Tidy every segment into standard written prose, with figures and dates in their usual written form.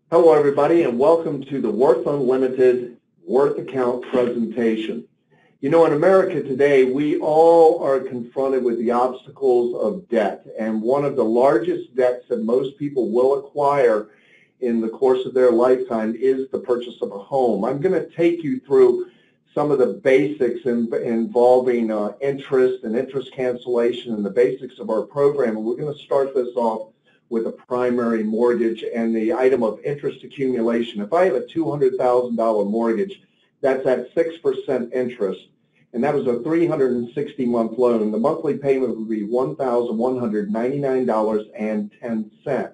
Hello, everybody, and welcome to the Worth Unlimited Worth Account presentation. You know, in America today, we all are confronted with the obstacles of debt, and one of the largest debts that most people will acquire in the course of their lifetime is the purchase of a home. I'm going to take you through some of the basics involving interest and interest cancellation and the basics of our program, and we're going to start this off with a primary mortgage and the item of interest accumulation. If I have a $200,000 mortgage, that's at 6% interest, and that was a 360-month loan. The monthly payment would be $1,199.10.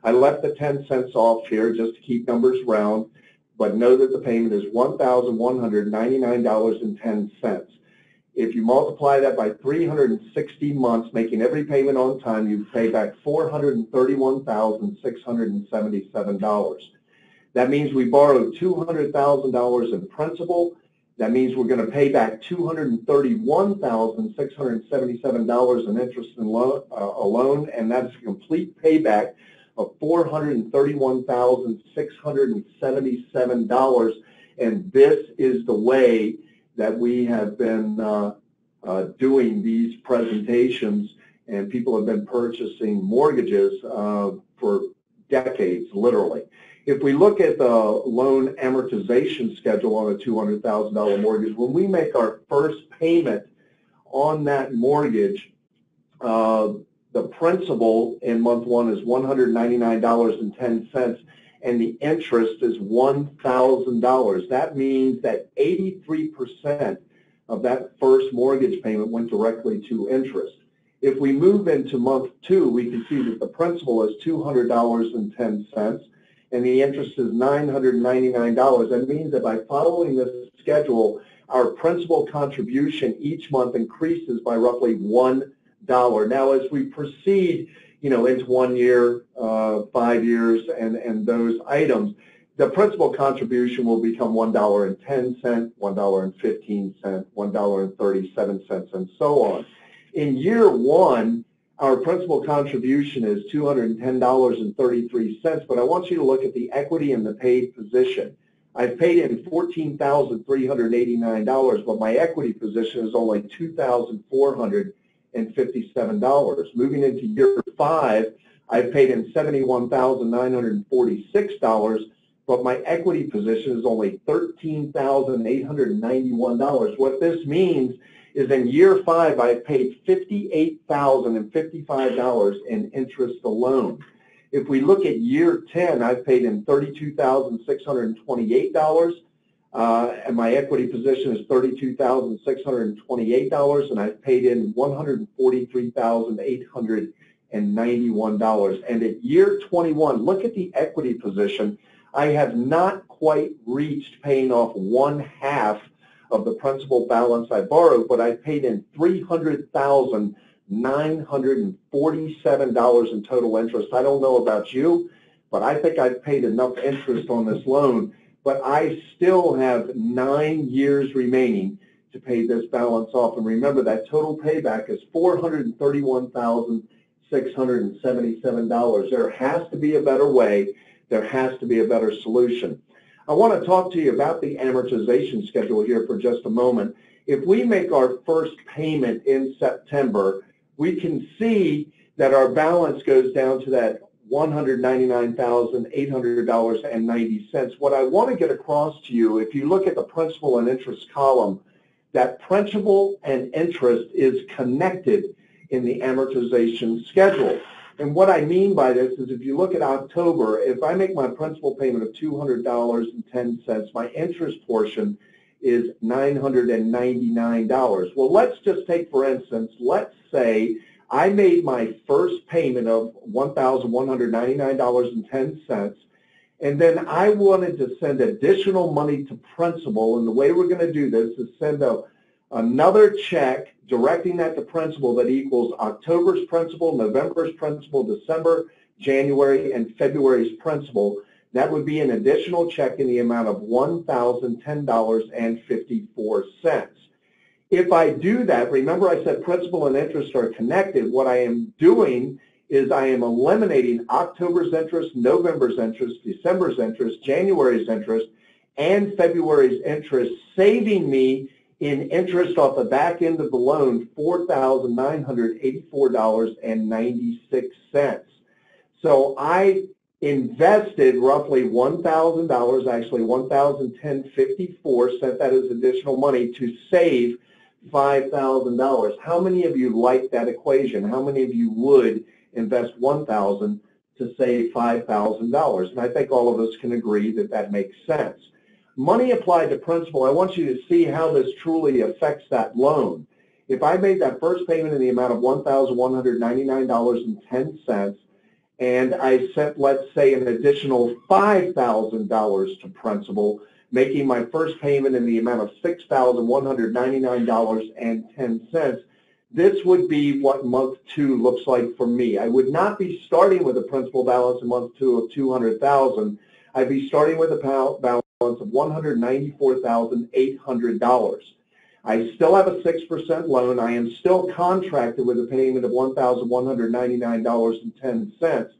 I left the 10 cents off here just to keep numbers round, but know that the payment is $1,199.10. If you multiply that by 360 months, making every payment on time, you pay back $431,677. That means we borrowed $200,000 in principal. That means we're going to pay back $231,677 in interest alone, and that's a complete payback of $431,677. And this is the way that we have been doing these presentations, and people have been purchasing mortgages for decades, literally. If we look at the loan amortization schedule on a $200,000 mortgage, when we make our first payment on that mortgage, the principal in month one is $199.10, and the interest is $1,000. That means that 83% of that first mortgage payment went directly to interest. If we move into month two, we can see that the principal is $200.10, and the interest is $999. That means that by following this schedule, our principal contribution each month increases by roughly $1. Now, as we proceed, into 1 year, 5 years, and those items, the principal contribution will become $1.10, $1.15, $1.37, and so on. In year one, our principal contribution is $210.33, but I want you to look at the equity and the paid position. I've paid in $14,389, but my equity position is only $2,457. Moving into year five, I've paid in $71,946, but my equity position is only $13,891. What this means is in year five, I've paid $58,055 in interest alone. If we look at year 10, I've paid in $32,628, and my equity position is $32,628, and I've paid in $143,891. And at year 21, look at the equity position. I have not quite reached paying off 1/2 of the principal balance I borrowed, but I've paid in $300,947 in total interest. I don't know about you, but I think I've paid enough interest on this loan, but I still have 9 years remaining to pay this balance off. And remember, that total payback is $431,677. There has to be a better way. There has to be a better solution. I want to talk to you about the amortization schedule here for just a moment. If we make our first payment in September, we can see that our balance goes down to that $199,800.90. What I want to get across to you, if you look at the principal and interest column, that principal and interest is connected in the amortization schedule. And what I mean by this is if you look at October, if I make my principal payment of $200.10, my interest portion is $999. Well, let's just take, for instance, let's say I made my first payment of $1,199.10, and then I wanted to send additional money to principal, and the way we're going to do this is send another check directing that to principal that equals October's principal, November's principal, December, January, and February's principal. That would be an additional check in the amount of $1,010.54. If I do that, remember I said principal and interest are connected. What I am doing is I am eliminating October's interest, November's interest, December's interest, January's interest, and February's interest, saving me in interest off the back end of the loan $4,984.96. So I invested roughly $1,000, actually $1,1054, sent that as additional money to save $5,000. How many of you like that equation? How many of you would invest $1,000 to save $5,000? And I think all of us can agree that that makes sense. Money applied to principal, I want you to see how this truly affects that loan. If I made that first payment in the amount of $1,199.10, and I sent, let's say, an additional $5,000 to principal, making my first payment in the amount of $6,199.10, this would be what month 2 looks like for me. I would not be starting with a principal balance in month 2 of $200,000. I'd be starting with a balance of $194,800. I still have a 6% loan. I am still contracted with a payment of $1,199.10.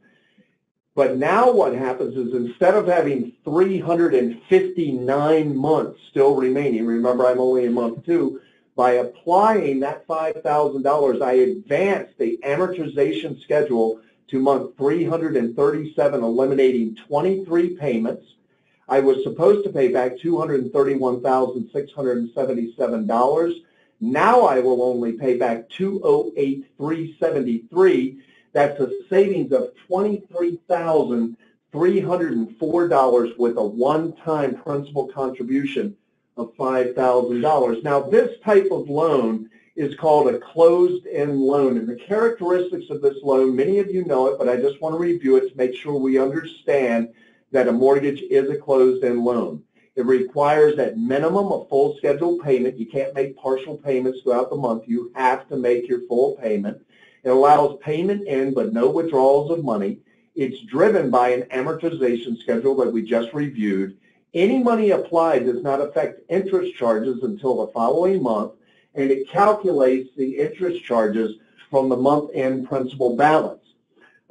But now what happens is instead of having 359 months still remaining, remember I'm only in month 2, by applying that $5,000, I advance the amortization schedule to month 337, eliminating 23 payments. I was supposed to pay back $231,677. Now I will only pay back $208,373. That's a savings of $23,304 with a one-time principal contribution of $5,000. Now this type of loan is called a closed-end loan, and the characteristics of this loan, many of you know it, but I just want to review it to make sure we understand that a mortgage is a closed-end loan. It requires at minimum a full scheduled payment. You can't make partial payments throughout the month. You have to make your full payment. It allows payment in but no withdrawals of money. It's driven by an amortization schedule that we just reviewed. Any money applied does not affect interest charges until the following month, and it calculates the interest charges from the month-end principal balance.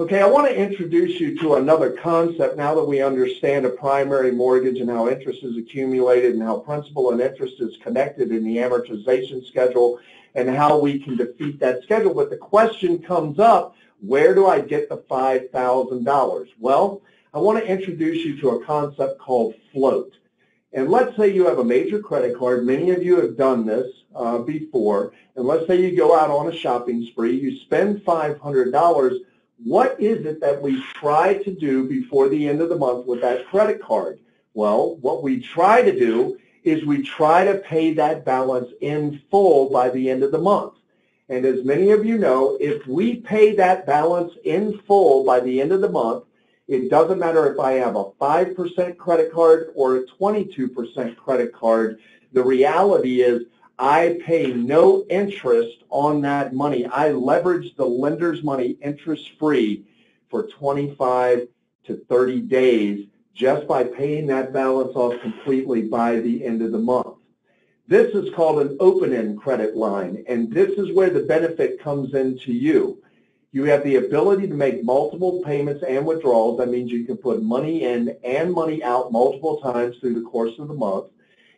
Okay, I want to introduce you to another concept now that we understand a primary mortgage and how interest is accumulated and how principal and interest is connected in the amortization schedule and how we can defeat that schedule. But the question comes up, where do I get the $5,000? Well, I want to introduce you to a concept called float. And let's say you have a major credit card. Many of you have done this before. And let's say you go out on a shopping spree. You spend $500. What is it that we try to do before the end of the month with that credit card? Well, what we try to do is we try to pay that balance in full by the end of the month. And as many of you know, if we pay that balance in full by the end of the month, it doesn't matter if I have a 5% credit card or a 22% credit card. The reality is I pay no interest on that money. I leverage the lender's money interest-free for 25 to 30 days just by paying that balance off completely by the end of the month. This is called an open-end credit line, and this is where the benefit comes into you. You have the ability to make multiple payments and withdrawals. That means you can put money in and money out multiple times through the course of the month.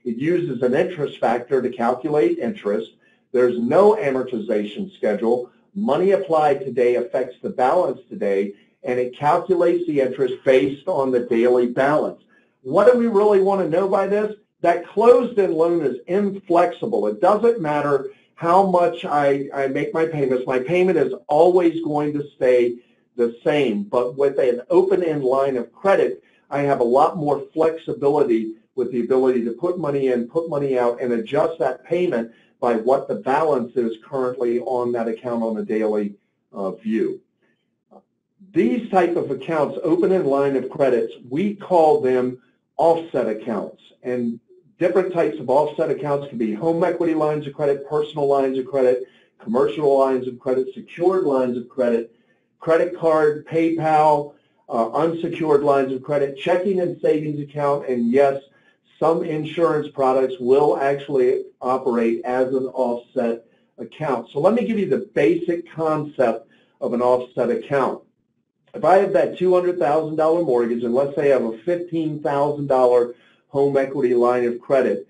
It uses an interest factor to calculate interest. There's no amortization schedule. Money applied today affects the balance today, and it calculates the interest based on the daily balance. What do we really want to know by this? That closed-end loan is inflexible. It doesn't matter how much I make my payments. My payment is always going to stay the same. But with an open-end line of credit, I have a lot more flexibility with the ability to put money in, put money out, and adjust that payment by what the balance is currently on that account on a daily view. These type of accounts, open-end line of credits, we call them offset accounts. And different types of offset accounts can be home equity lines of credit, personal lines of credit, commercial lines of credit, secured lines of credit, credit card, PayPal, unsecured lines of credit, checking and savings account, and yes, some insurance products will actually operate as an offset account. So let me give you the basic concept of an offset account. If I have that $200,000 mortgage, and let's say I have a $15,000 home equity line of credit,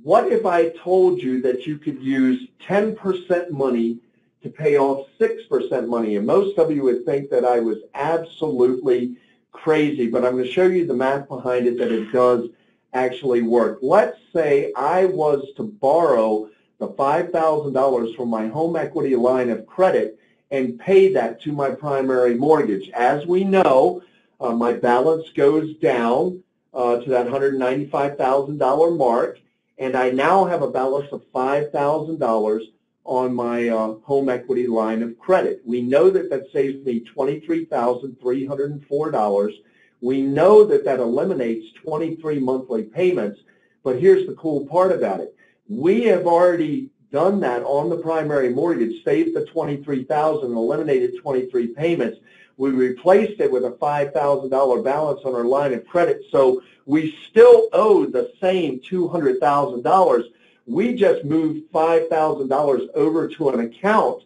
what if I told you that you could use 10% money to pay off 6% money? And most of you would think that I was absolutely crazy, but I'm going to show you the math behind it, that it does actually work. Let's say I was to borrow the $5,000 from my home equity line of credit and pay that to my primary mortgage. As we know, my balance goes down to that $195,000 mark, and I now have a balance of $5,000 on my home equity line of credit. We know that that saves me $23,304. We know that that eliminates 23 monthly payments, but here's the cool part about it. We have already done that on the primary mortgage, saved the $23,000 and eliminated 23 payments. We replaced it with a $5,000 balance on our line of credit, so we still owe the same $200,000. We just moved $5,000 over to an account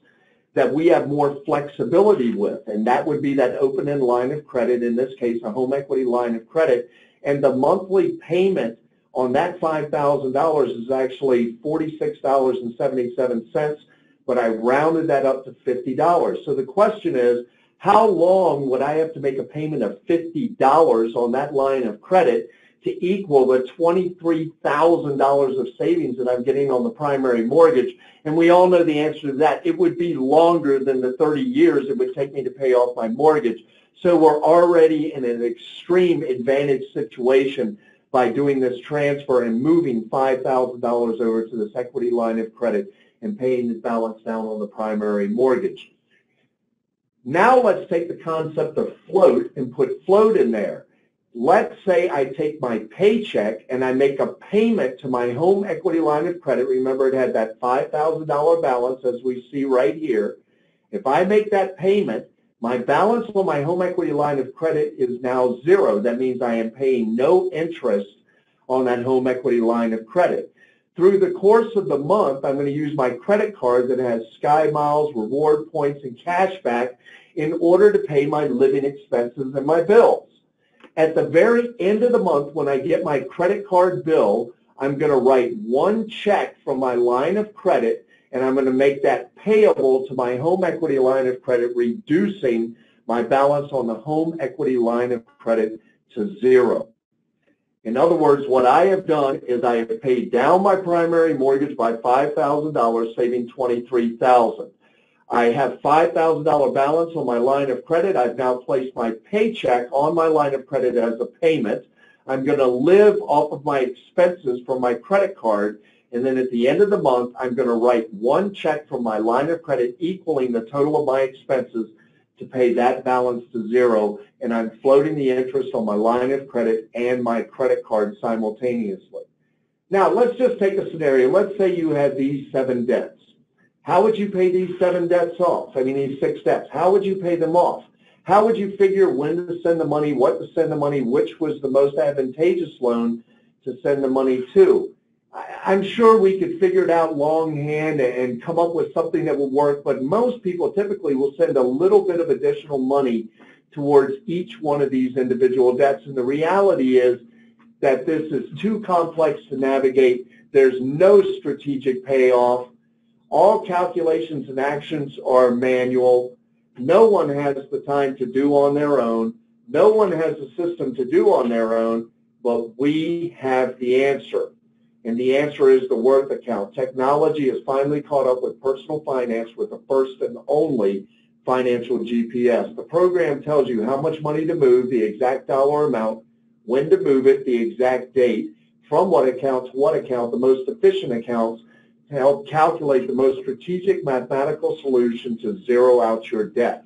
that we have more flexibility with, and that would be that open-end line of credit, in this case a home equity line of credit, and the monthly payment on that $5,000 is actually $46.77, but I rounded that up to $50. So the question is, how long would I have to make a payment of $50 on that line of credit to equal the $23,000 of savings that I'm getting on the primary mortgage? And we all know the answer to that. It would be longer than the 30 years it would take me to pay off my mortgage. So we're already in an extreme advantage situation by doing this transfer and moving $5,000 over to this equity line of credit and paying the balance down on the primary mortgage. Now let's take the concept of float and put float in there. Let's say I take my paycheck and I make a payment to my home equity line of credit. Remember, it had that $5,000 balance, as we see right here. If I make that payment, my balance on my home equity line of credit is now zero. That means I am paying no interest on that home equity line of credit. Through the course of the month, I'm going to use my credit card that has Sky Miles, reward points, and cash back in order to pay my living expenses and my bills. At the very end of the month, when I get my credit card bill, I'm going to write one check from my line of credit, and I'm going to make that payable to my home equity line of credit, reducing my balance on the home equity line of credit to zero. In other words, what I have done is I have paid down my primary mortgage by $5,000, saving $23,000. I have $5,000 balance on my line of credit. I've now placed my paycheck on my line of credit as a payment. I'm going to live off of my expenses from my credit card, and then at the end of the month, I'm going to write one check from my line of credit equaling the total of my expenses to pay that balance to zero, and I'm floating the interest on my line of credit and my credit card simultaneously. Now, let's just take a scenario. Let's say you had these 7 debts. How would you pay these 7 debts off? I mean, these 6 debts. How would you pay them off? How would you figure when to send the money, what to send the money, which was the most advantageous loan to send the money to? I'm sure we could figure it out longhand and come up with something that will work, but most people typically will send a little bit of additional money towards each one of these individual debts. And the reality is that this is too complex to navigate. There's no strategic payoff. All calculations and actions are manual. No one has the time to do on their own. No one has a system to do on their own, but we have the answer. And the answer is the Worth account. Technology has finally caught up with personal finance with the first and only financial GPS. The program tells you how much money to move, the exact dollar amount, when to move it, the exact date, from what account to what account, the most efficient accounts, to help calculate the most strategic mathematical solution to zero out your debt.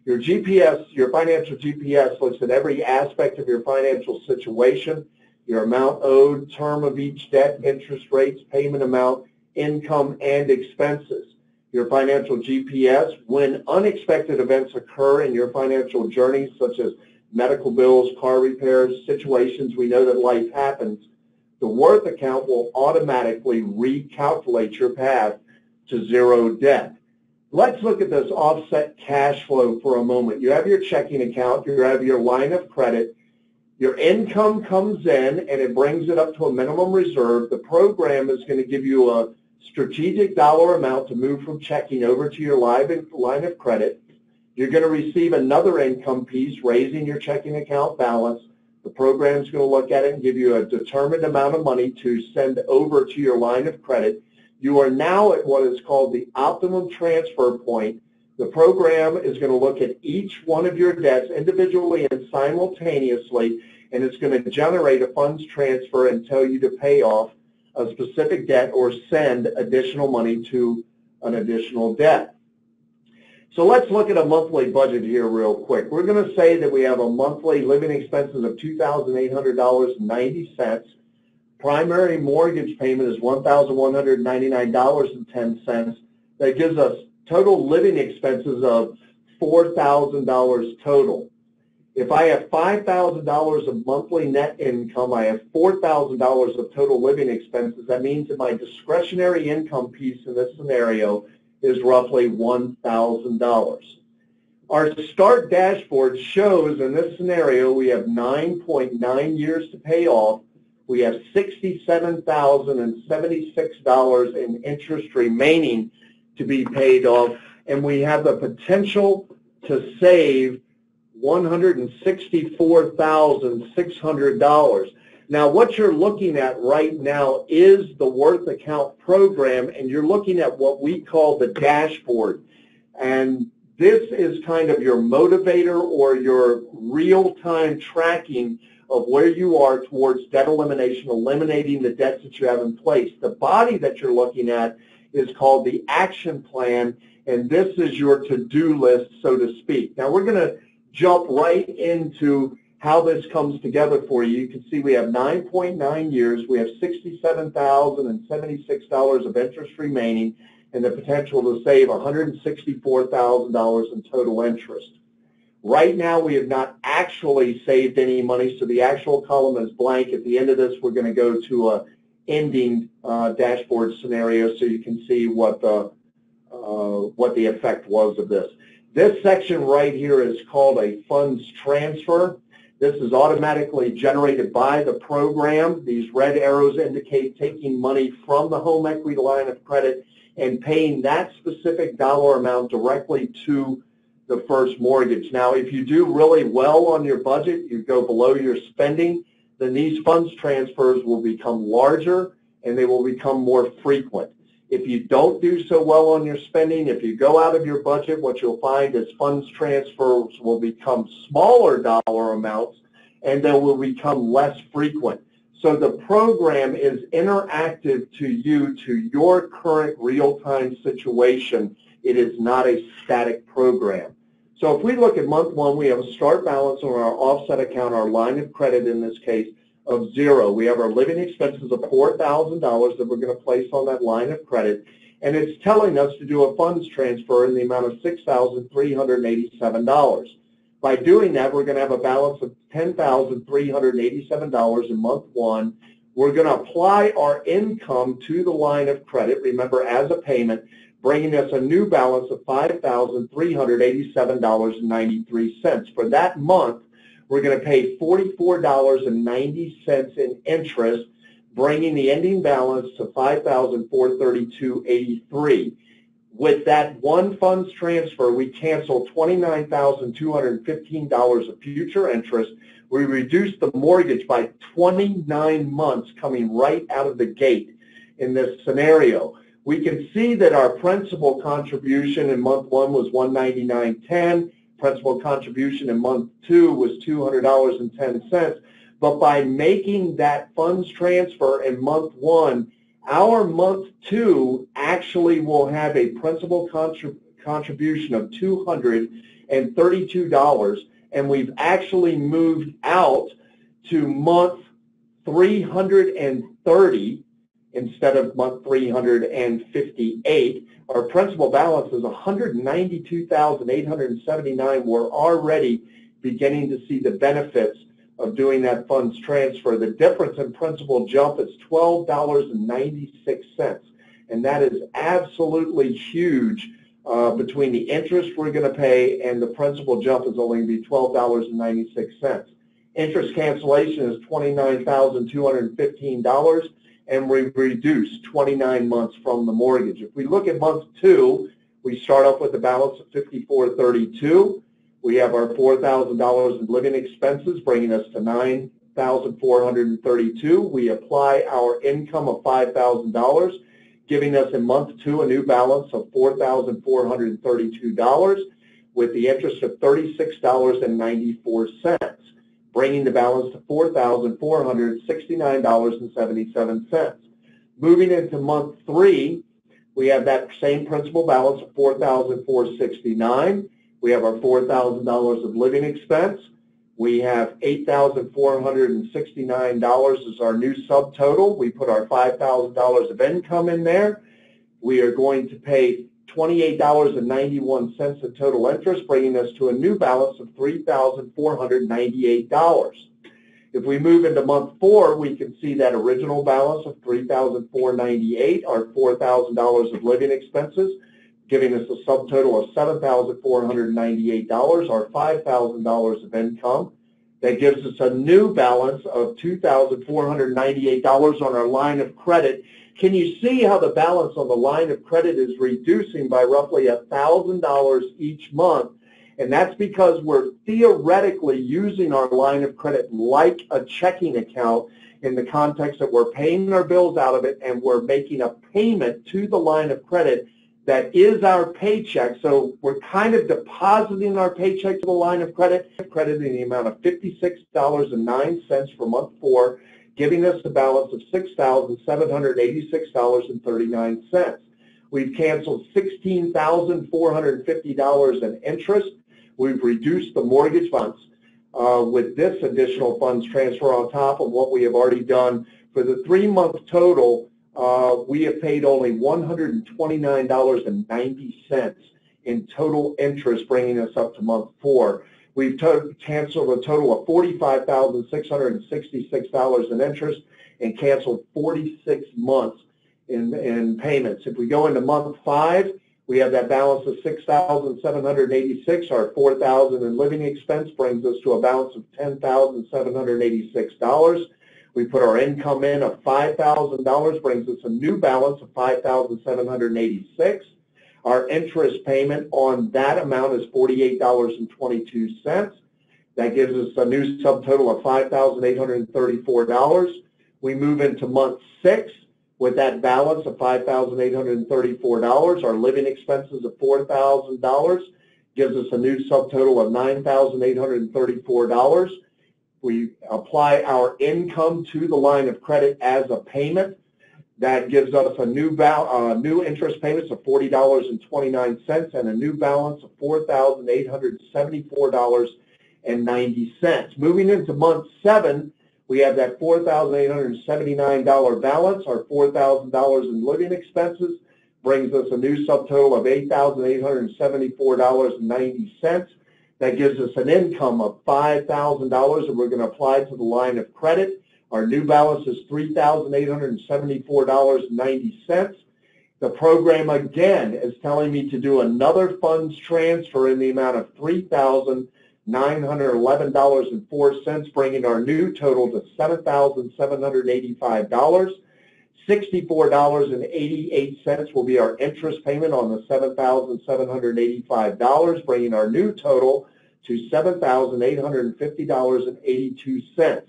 Your GPS, your financial GPS, looks at every aspect of your financial situation, your amount owed, term of each debt, interest rates, payment amount, income, and expenses. Your financial GPS, when unexpected events occur in your financial journey, such as medical bills, car repairs, situations we know that life happens, the Worth account will automatically recalculate your path to zero debt. Let's look at this offset cash flow for a moment. You have your checking account, you have your line of credit, your income comes in and it brings it up to a minimum reserve. The program is going to give you a strategic dollar amount to move from checking over to your line of credit. You're going to receive another income piece, raising your checking account balance. The program is going to look at it and give you a determined amount of money to send over to your line of credit. You are now at what is called the optimum transfer point. The program is going to look at each one of your debts individually and simultaneously, and it's going to generate a funds transfer and tell you to pay off a specific debt or send additional money to an additional debt. So let's look at a monthly budget here real quick. We're going to say that we have a monthly living expenses of $2,800.90. Primary mortgage payment is $1,199.10. That gives us total living expenses of $4,000 total. If I have $5,000 of monthly net income, I have $4,000 of total living expenses. That means that my discretionary income piece in this scenario is roughly $1,000. Our start dashboard shows in this scenario we have 9.9 years to pay off. We have $67,076 in interest remaining to be paid off, and we have the potential to save $164,600. Now, what you're looking at right now is the Worth Account program, and you're looking at what we call the dashboard. And this is kind of your motivator or your real-time tracking of where you are towards debt elimination, eliminating the debts that you have in place. The body that you're looking at is called the action plan, and this is your to-do list, so to speak. Now, we're going to jump right into how this comes together for you. You can see we have 9.9 years. We have $67,076 of interest remaining and the potential to save $164,000 in total interest. Right now, we have not actually saved any money, so the actual column is blank. At the end of this, we're going to go to a ending dashboard scenario so you can see what the effect was of this. This section right here is called a funds transfer. This is automatically generated by the program. These red arrows indicate taking money from the home equity line of credit and paying that specific dollar amount directly to the first mortgage. Now, if you do really well on your budget, you go below your spending, then these funds transfers will become larger and they will become more frequent. If you don't do so well on your spending, if you go out of your budget, what you'll find is funds transfers will become smaller dollar amounts and they will become less frequent. So the program is interactive to you, to your current real-time situation. It is not a static program. So if we look at month one, we have a start balance on our offset account, our line of credit in this case, of $0. We have our living expenses of $4,000 that we're going to place on that line of credit, and it's telling us to do a funds transfer in the amount of $6,387. By doing that, we're going to have a balance of $10,387 in month one. We're going to apply our income to the line of credit, remember, as a payment, bringing us a new balance of $5,387.93. For that month, we're going to pay $44.90 in interest, bringing the ending balance to $5,432.83. With that one funds transfer, we cancel $29,215 of future interest. We reduce the mortgage by 29 months coming right out of the gate in this scenario. We can see that our principal contribution in month one was $199.10. Principal contribution in month two was $200.10. But by making that funds transfer in month one, our month two actually will have a principal contribution of $232, and we've actually moved out to month 330 instead of month 358. Our principal balance is $192,879. We're already beginning to see the benefits of doing that funds transfer. The difference in principal jump is $12.96, and that is absolutely huge between the interest we're going to pay and the principal jump is only going to be $12.96. Interest cancellation is $29,215, and we reduce 29 months from the mortgage. If we look at month 2, we start off with a balance of $54.32. We have our $4,000 in living expenses, bringing us to $9,432. We apply our income of $5,000, giving us in month 2 a new balance of $4,432 with the interest of $36.94, bringing the balance to $4,469.77. Moving into month 3, we have that same principal balance of $4,469. We have our $4,000 of living expense. We have $8,469 as our new subtotal. We put our $5,000 of income in there. We are going to pay $28.91 in total interest, bringing us to a new balance of $3,498. If we move into month 4, we can see that original balance of $3,498, our $4,000 of living expenses, giving us a subtotal of $7,498, our $5,000 of income. That gives us a new balance of $2,498 on our line of credit. Can you see how the balance on the line of credit is reducing by roughly $1,000 each month? And that's because we're theoretically using our line of credit like a checking account in the context that we're paying our bills out of it and we're making a payment to the line of credit that is our paycheck. So we're kind of depositing our paycheck to the line of credit, crediting the amount of $56.09 for month 4, giving us a balance of $6,786.39. We've canceled $16,450 in interest. We've reduced the mortgage funds with this additional funds transfer on top of what we have already done. For the 3-month total, we have paid only $129.90 in total interest, bringing us up to month 4. We've canceled a total of $45,666 in interest and canceled 46 months in payments. If we go into month 5, we have that balance of $6,786. Our $4,000 in living expense brings us to a balance of $10,786. We put our income in of $5,000, brings us a new balance of $5,786. Our interest payment on that amount is $48.22. That gives us a new subtotal of $5,834. We move into month 6 with that balance of $5,834. Our living expenses of $4,000 gives us a new subtotal of $9,834. We apply our income to the line of credit as a payment. That gives us a new interest payments of $40.29 and a new balance of $4,874.90. Moving into month 7, we have that $4,879 balance. Our $4,000 in living expenses brings us a new subtotal of $8,874.90. That gives us an income of $5,000 that we're going to apply to the line of credit. Our new balance is $3,874.90. The program, again, is telling me to do another funds transfer in the amount of $3,911.04, bringing our new total to $7,785. $64.88 will be our interest payment on the $7,785, bringing our new total to $7,850.82.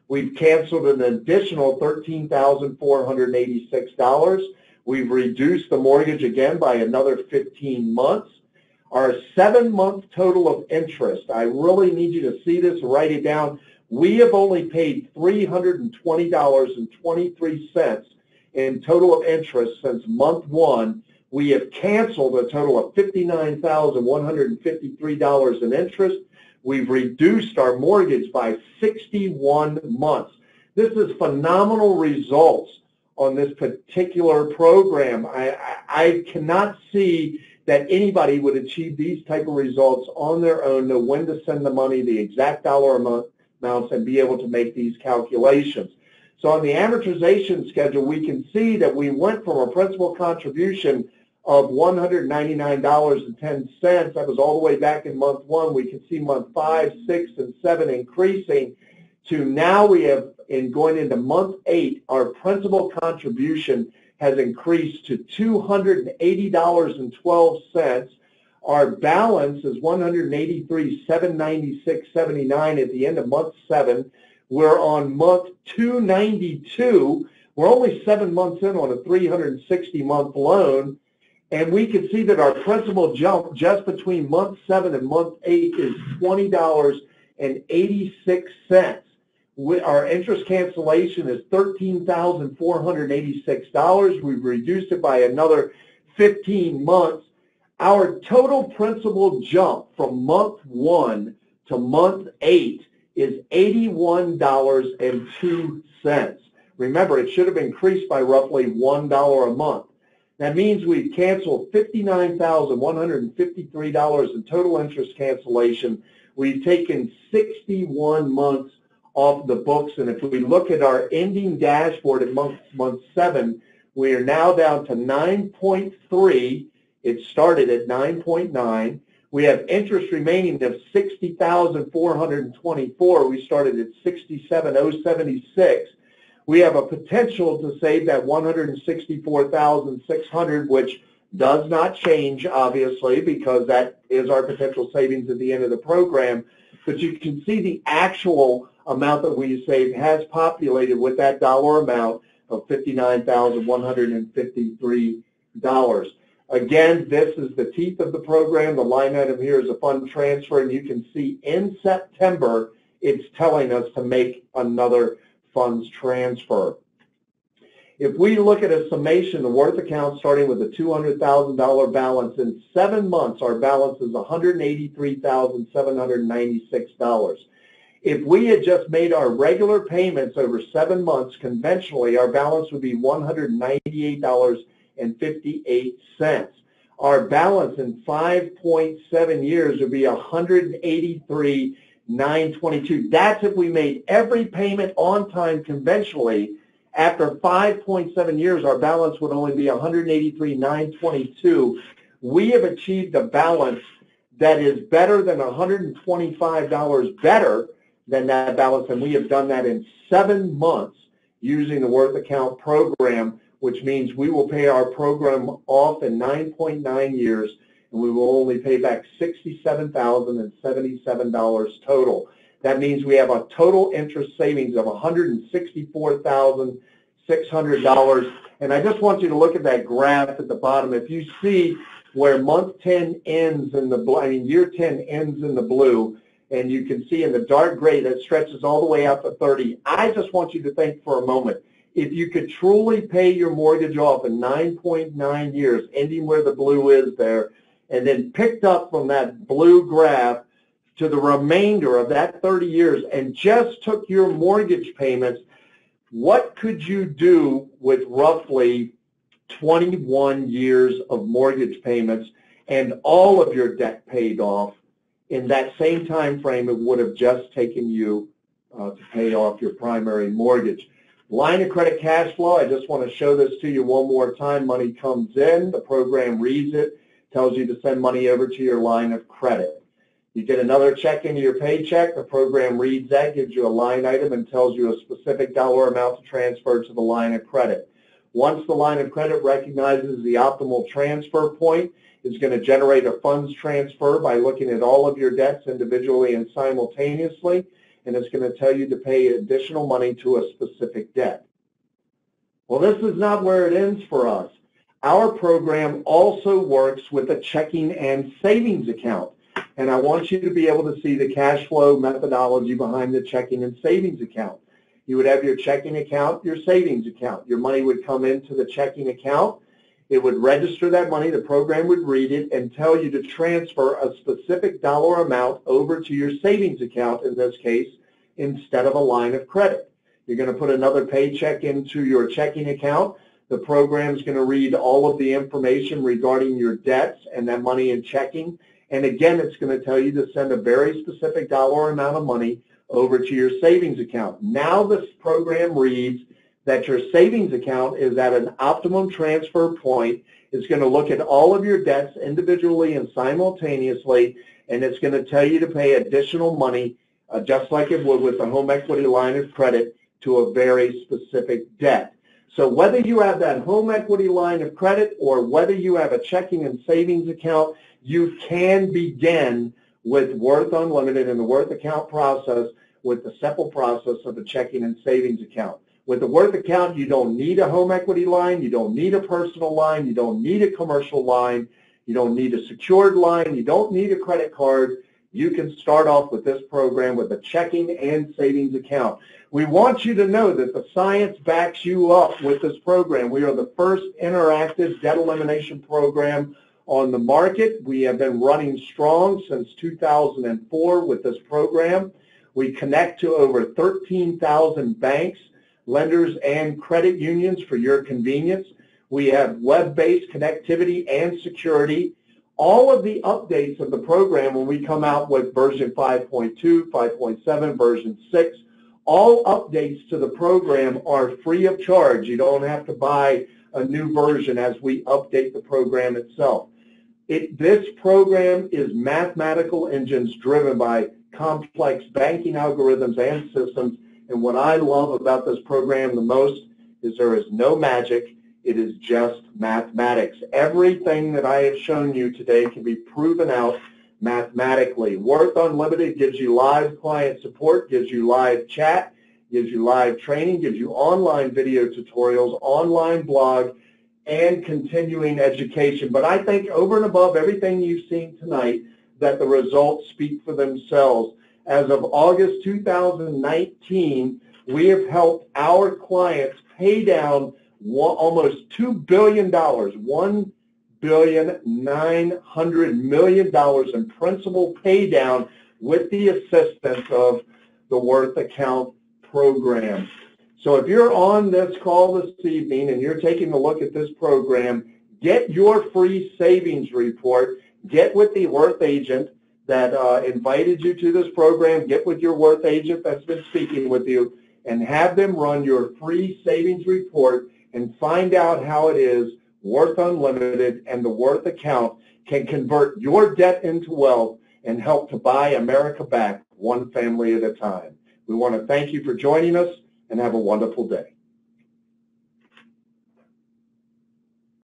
We've canceled an additional $13,486. We've reduced the mortgage again by another 15 months. Our 7-month total of interest, I really need you to see this, write it down. We have only paid $320.23 in total of interest since month 1. We have canceled a total of $59,153 in interest. We've reduced our mortgage by 61 months. This is phenomenal results on this particular program. I cannot see that anybody would achieve these type of results on their own, know when to send the money, the exact dollar amounts, and be able to make these calculations. So on the amortization schedule, we can see that we went from a principal contribution of $199.10. That was all the way back in month 1. We can see month 5, 6, and 7 increasing to now we have, in going into month 8, our principal contribution has increased to $280.12. Our balance is $183,796.79 at the end of month 7. We're on month 292. We're only 7 months in on a 360-month loan, and we can see that our principal jump just between month 7 and month 8 is $20.86. Our interest cancellation is $13,486. We've reduced it by another 15 months. Our total principal jump from month 1 to month 8 is $81.02. Remember, it should have increased by roughly $1 a month. That means we've canceled $59,153 in total interest cancellation. We've taken 61 months off the books, and if we look at our ending dashboard at month 7, we are now down to 9.3. It started at 9.9. We have interest remaining of $60,424. We started at $67,076. We have a potential to save that $164,600, which does not change, obviously, because that is our potential savings at the end of the program. But you can see the actual amount that we saved has populated with that dollar amount of $59,153. Again, this is the teeth of the program. The line item here is a fund transfer, and you can see in September it's telling us to make another funds transfer. If we look at a summation, the worth account starting with a $200,000 balance, in 7 months our balance is $183,796. If we had just made our regular payments over 7 months conventionally, our balance would be $198.58. Our balance in 5.7 years would be $183,922. That's if we made every payment on time conventionally. After 5.7 years, our balance would only be $183,922. We have achieved a balance that is better than $125 better than that balance, and we have done that in 7 months using the worth account program, which means we will pay our program off in 9.9 years, and we will only pay back $67,077 total. That means we have a total interest savings of $164,600. And I just want you to look at that graph at the bottom. If you see where month 10 ends in the blue, year 10 ends in the blue, and you can see in the dark gray that stretches all the way out to 30, I just want you to think for a moment. If you could truly pay your mortgage off in 9.9 years, ending where the blue is there, and then picked up from that blue graph to the remainder of that 30 years and just took your mortgage payments, what could you do with roughly 21 years of mortgage payments and all of your debt paid off in that same time frame it would have just taken you to pay off your primary mortgage? Line of credit cash flow, I just want to show this to you one more time. Money comes in, the program reads it, tells you to send money over to your line of credit. You get another check into your paycheck, the program reads that, gives you a line item, and tells you a specific dollar amount to transfer to the line of credit. Once the line of credit recognizes the optimal transfer point, it's going to generate a funds transfer by looking at all of your debts individually and simultaneously, and it's going to tell you to pay additional money to a specific debt. Well, this is not where it ends for us. Our program also works with a checking and savings account, and I want you to be able to see the cash flow methodology behind the checking and savings account. You would have your checking account, your savings account. Your money would come into the checking account. It would register that money. The program would read it and tell you to transfer a specific dollar amount over to your savings account, in this case, instead of a line of credit. You're going to put another paycheck into your checking account. The program is going to read all of the information regarding your debts and that money in checking. And again, it's going to tell you to send a very specific dollar amount of money over to your savings account. Now this program reads that your savings account is at an optimum transfer point It's going to look at all of your debts individually and simultaneously, and it's going to tell you to pay additional money, just like it would with the home equity line of credit, to a very specific debt. So whether you have that home equity line of credit or whether you have a checking and savings account, you can begin with Worth Unlimited and the Worth account process with the simple process of a checking and savings account. With the Worth account, you don't need a home equity line, you don't need a personal line, you don't need a commercial line, you don't need a secured line, you don't need a credit card. You can start off with this program with a checking and savings account. We want you to know that the science backs you up with this program. We are the first interactive debt elimination program on the market. We have been running strong since 2004 with this program. We connect to over 13,000 banks, lenders, and credit unions for your convenience. We have web-based connectivity and security. All of the updates of the program, when we come out with version 5.2, 5.7, version 6, all updates to the program are free of charge. You don't have to buy a new version as we update the program itself. This program is mathematical engines driven by complex banking algorithms and systems. And what I love about this program the most is there is no magic. It is just mathematics. Everything that I have shown you today can be proven out mathematically. Worth Unlimited gives you live client support, gives you live chat, gives you live training, gives you online video tutorials, online blog, and continuing education. But I think over and above everything you've seen tonight, that the results speak for themselves. As of August 2019, we have helped our clients pay down almost $2 billion, $1.9 billion in principal pay down with the assistance of the Worth account program. So if you're on this call this evening and you're taking a look at this program, get your free savings report, get with the Worth agent that invited you to this program, get with your Worth agent that's been speaking with you, and have them run your free savings report and find out how it is Worth Unlimited and the Worth account can convert your debt into wealth and help to buy America back one family at a time. We want to thank you for joining us and have a wonderful day.